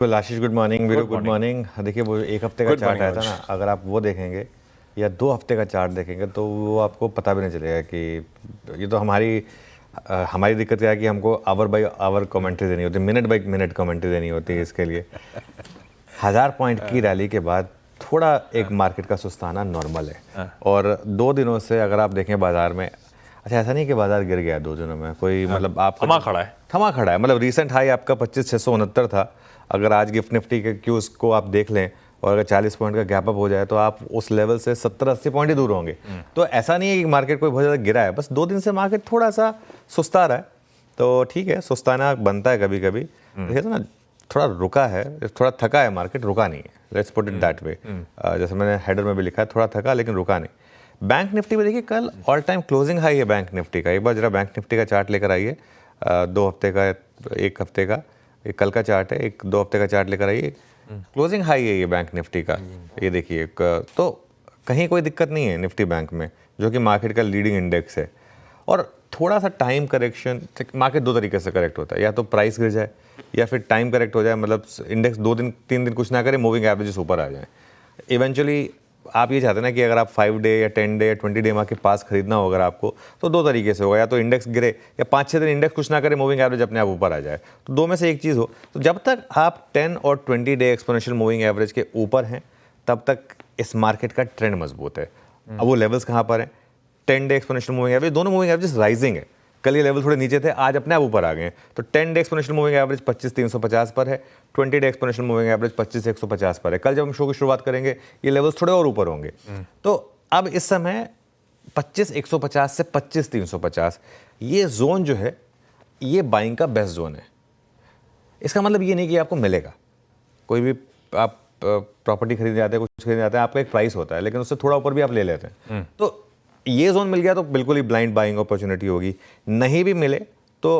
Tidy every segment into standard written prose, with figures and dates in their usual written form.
बिल्कुल Ashish, good morning. Veeru, good morning. देखिए, वो एक हफ्ते का चार्ट आया था ना, अगर आप वो देखेंगे या 2 हफ्ते का चार्ट देखेंगे तो वो आपको पता भी नहीं चलेगा कि ये तो हमारी दिक्कत क्या है कि हमको आवर बाय आवर कमेंट्री देनी होती है, मिनट बाय मिनट कमेंट्री देनी होती है। इसके लिए 1000 पॉइंट की रैली के बाद थोड़ा एक मार्केट का सुस्ताना नॉर्मल है। और 2 दिनों से अगर आप देखें बाजार में, अच्छा ऐसा नहीं कि बाजार गिर गया 2 दिनों में, कोई मतलब आप थमा खड़ा है। मतलब रीसेंट हाई आपका 25,669 था। अगर आज गिफ्ट निफ्टी के क्यूज को आप देख लें और अगर 40 पॉइंट का गैप अप हो जाए तो आप उस लेवल से 70-80 पॉइंट ही दूर होंगे। तो ऐसा नहीं है कि मार्केट कोई बहुत ज़्यादा गिरा है, बस 2 दिन से मार्केट थोड़ा सा सुस्ता रहा है। तो ठीक है, सुस्ताना बनता है कभी कभी। देखिए ना, थोड़ा रुका है, थोड़ा थका है मार्केट, रुका नहीं है। Let's put it that way. जैसे मैंने हेडर में भी लिखा है, थोड़ा थका लेकिन रुका नहीं। बैंक निफ्टी में देखिए, कल ऑल टाइम क्लोजिंग हाई है बैंक निफ्टी का। एक बार जरा बैंक निफ्टी का चार्ट लेकर आइए, 2 हफ्ते का, 1 हफ्ते का, एक कल का चार्ट है, एक 2 हफ्ते का चार्ट लेकर आइए। क्लोजिंग हाई है ये बैंक निफ्टी का। ये देखिए, तो कहीं कोई दिक्कत नहीं है निफ्टी बैंक में, जो कि मार्केट का लीडिंग इंडेक्स है। और थोड़ा सा टाइम करेक्शन, मार्केट 2 तरीके से करेक्ट होता है, या तो प्राइस गिर जाए या फिर टाइम करेक्ट हो जाए, मतलब इंडेक्स 2 दिन 3 दिन कुछ ना करे, मूविंग एवरेजेस ऊपर आ जाए। इवेंचुअली आप ये चाहते हैं ना कि अगर आप 5 डे या 10 डे या 20 डे के पास खरीदना हो अगर आपको, तो 2 तरीके से होगा, या तो इंडेक्स गिरे या 5-6 दिन इंडेक्स कुछ ना करे, मूविंग एवरेज अपने आप ऊपर आ जाए। तो 2 में से एक चीज़ हो। तो जब तक आप 10 और 20 डे एक्सपोनेंशियल मूविंग एवरेज के ऊपर हैं, तब तक इस मार्केट का ट्रेंड मजबूत है। अब वो लेवल्स कहाँ पर हैं? 10 डे एक्सपोनेंशियल मूविंग एवरेज, दोनों मूविंग एवरेज राइजिंग है। कल ये लेवल थोड़े नीचे थे, आज अपने आप ऊपर आ गए हैं। तो 10 डे एक्सपोनेंशियल मूविंग एवरेज 25,350 पर है, 20 डे एक्सपोनेंशियल मूविंग एवरेज 25,150 पर है। कल जब हम शो की शुरुआत करेंगे ये लेवल्स थोड़े और ऊपर होंगे। तो अब इस समय 25,150 से 25,350 ये जोन जो है, ये बाइंग का बेस्ट जोन है। इसका मतलब ये नहीं कि आपको मिलेगा। कोई भी आप प्रॉपर्टी खरीदने जाते हैं, कुछ खरीदने जाते हैं, आपका एक प्राइस होता है, लेकिन उससे थोड़ा ऊपर भी आप ले लेते हैं। तो ये जोन मिल गया तो बिल्कुल ही ब्लाइंड बाइंग अपॉर्चुनिटी होगी। नहीं भी मिले तो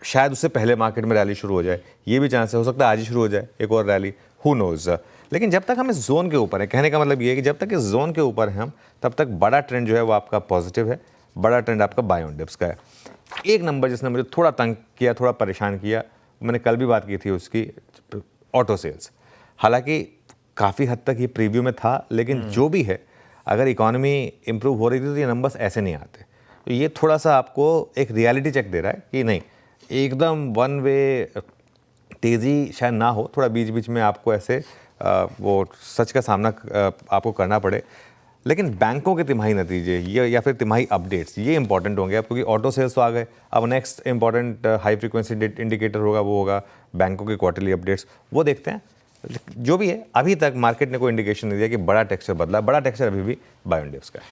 शायद उससे पहले मार्केट में रैली शुरू हो जाए, ये भी चांस है। हो सकता है आज ही शुरू हो जाए एक और रैली, हु नोज। लेकिन जब तक हम इस जोन के ऊपर है, कहने का मतलब ये है कि जब तक इस जोन के ऊपर हैं हम, तब तक बड़ा ट्रेंड जो है वो आपका पॉजिटिव है। बड़ा ट्रेंड आपका बाय ऑन डिप्स का है। एक नंबर जिसने मुझे थोड़ा तंग किया, थोड़ा परेशान किया, मैंने कल भी बात की थी उसकी, ऑटो सेल्स। हालांकि काफ़ी हद तक ये प्रीव्यू में था, लेकिन जो भी है, अगर इकोनॉमी इंप्रूव हो रही थी तो ये नंबर्स ऐसे नहीं आते। तो ये थोड़ा सा आपको एक रियलिटी चेक दे रहा है कि नहीं, एकदम वन वे तेज़ी शायद ना हो, थोड़ा बीच बीच में आपको ऐसे वो सच का सामना आपको करना पड़े। लेकिन बैंकों के तिमाही नतीजे ये या फिर तिमाही अपडेट्स ये इंपॉर्टेंट होंगे अब, क्योंकि ऑटो सेल्स तो आ गए। अब next important high frequency indicator होगा, वो होगा बैंकों के क्वार्टरली अपडेट्स, वो देखते हैं। जो भी है, अभी तक मार्केट ने कोई इंडिकेशन नहीं दिया कि बड़ा टेक्सचर बदला। बड़ा टेक्सचर अभी भी बाय ऑन डिप्स का है।